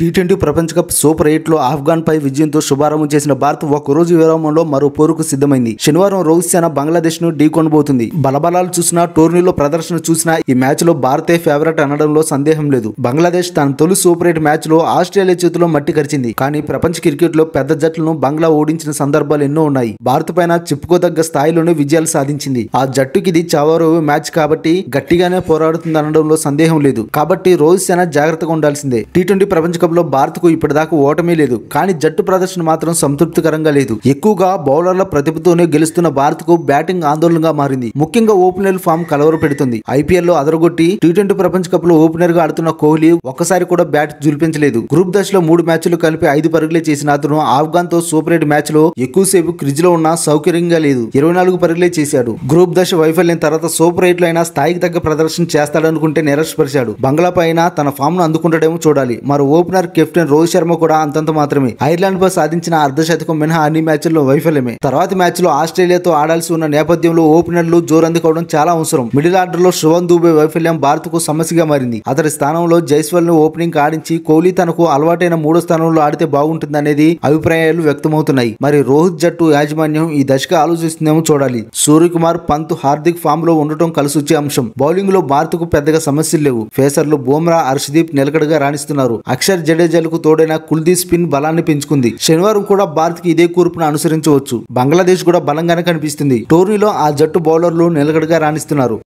T20 ప్రపంచ cup super 8 లో ఆఫ్ఘాన్ పై విజయంతో శుభారంభం చేసిన భారత్ ఒక్కరోజు విరామంలో మరో పోరుకు సిద్ధమైంది. శనివారం రోహిత్ సేన బంగ్లాదేశ్ ను ఢీకొనబోతుంది. బలబలాలు చూసినా, టోర్నీలో ప్రదర్శన చూసినా ఈ మ్యాచ్ లో భారతే ఫేవరెట్ అనడంలో సందేహం లేదు. బంగ్లాదేశ్ తన తొలి సూపర్ 8 మ్యాచ్ లో ఆస్ట్రేలియా చేతిలో మట్టి కరిచింది. కానీ ప్రపంచ క్రికెట్ లో పెద్ద జట్లను బంగ్లా ఓడించిన సందర్భాలు ఎన్నో ఉన్నాయి. భారత్ పైన చెప్పుకోదగ్గ స్థాయిలోనే విజయాలు సాధించింది. ఆ జట్టుకి ఇది చావారో మ్యాచ్ కాబట్టి గట్టిగానే పోరాడుతుంది అనడంలో సందేహం లేదు. కాబట్టి రోహిత్ సేన జాగ్రత్తగా ఉండాల్సిందే. టీ20 ప్రపంచ కప్ లో భారత్ కు ఇప్పటిదాకా ఓటమే లేదు. కానీ జట్టు ప్రదర్శన మాత్రం సంతృప్తికరంగా లేదు. ఎక్కువగా బౌలర్ల ప్రతిభతోనే గెలుస్తున్న భారత్ కు బ్యాటింగ్ ఆందోళనగా మారింది. ముఖ్యంగా ఓపెనర్ ఫామ్ కలవర పెడుతుంది. ఐపీఎల్ లో అదరగొట్టి టీ20 ప్రపంచ కప్ లో ఓపెనర్ గా ఆడుతున్న కోహ్లీ ఒక్కసారి కూడా బ్యాట్ జులిపించలేదు. గ్రూప్ దశలో 3 మ్యాచ్లు కలిపి 5 పరుగులే చేసిన అతను ఆఫ్ఘాన్ తో సూపర్ 8 మ్యాచ్ లో ఎక్కువసేపు క్రిజ్ లో ఉన్న సౌకర్యంగా లేదు. 24 పరుగులే చేశాడు. గ్రూప్ దశ వైఫల్యం తర్వాత సూపర్ 8 లో అయినా స్థాయికి తగ్గ ప్రదర్శన చేస్తాడనుకుంటే నిరాశపరిచాడు. బంగ్లా పైన తన ఫామ్ ను అందుకుంటాడేమో చూడాలి. మరో ఓపెనర్ కెప్టెన్ రోహిత్ శర్మ కూడా అంతంత మాత్రమే. ఐర్లాండ్ పై సాధించిన అర్ధశతకం మినహా అన్ని మ్యాచ్ల్లో వైఫల్యమే. తర్వాతి మ్యాచ్ లో ఆస్ట్రేలియాతో ఆడాల్సి ఉన్న నేపథ్యంలో ఓపెనర్లు జోరందుకోవడం చాలా అవసరం. మిడిల్ ఆర్డర్ లో శుభన్ దూబే వైఫల్యం భారత్ కు సమస్యగా మారింది. అతడి స్థానంలో జైస్వాల్ ను ఓపెనింగ్ ఆడించి కోహ్లీ తనకు అలవాటైన 3వ స్థానంలో ఆడితే బాగుంటుందనేది అభిప్రాయాలు వ్యక్తమవుతున్నాయి. మరి రోహిత్ జట్టు యాజమాన్యం ఈ దశగా ఆలోచిస్తుందేమో చూడాలి. సూర్యకుమార్, పంత్, హార్దిక్ ఫామ్ లో ఉండటం కలిసొచ్చే అంశం. బౌలింగ్ లో భారత్ కు పెద్దగా సమస్యలు లేవు. ఫేసర్లు బుమ్రా, హర్షదీప్ నిలకడగా రాణిస్తున్నారు. అక్షర్ జడేజాలకు తోడైన కుల్దీప్ స్పిన్ బలాన్ని పెంచుకుంది. శనివారం కూడా భారత్ కి ఇదే కూర్పును అనుసరించవచ్చు. బంగ్లాదేశ్ కూడా బలంగానే కనిపిస్తుంది. టోర్నీలో ఆ జట్టు బౌలర్లు నిలకడగా రాణిస్తున్నారు.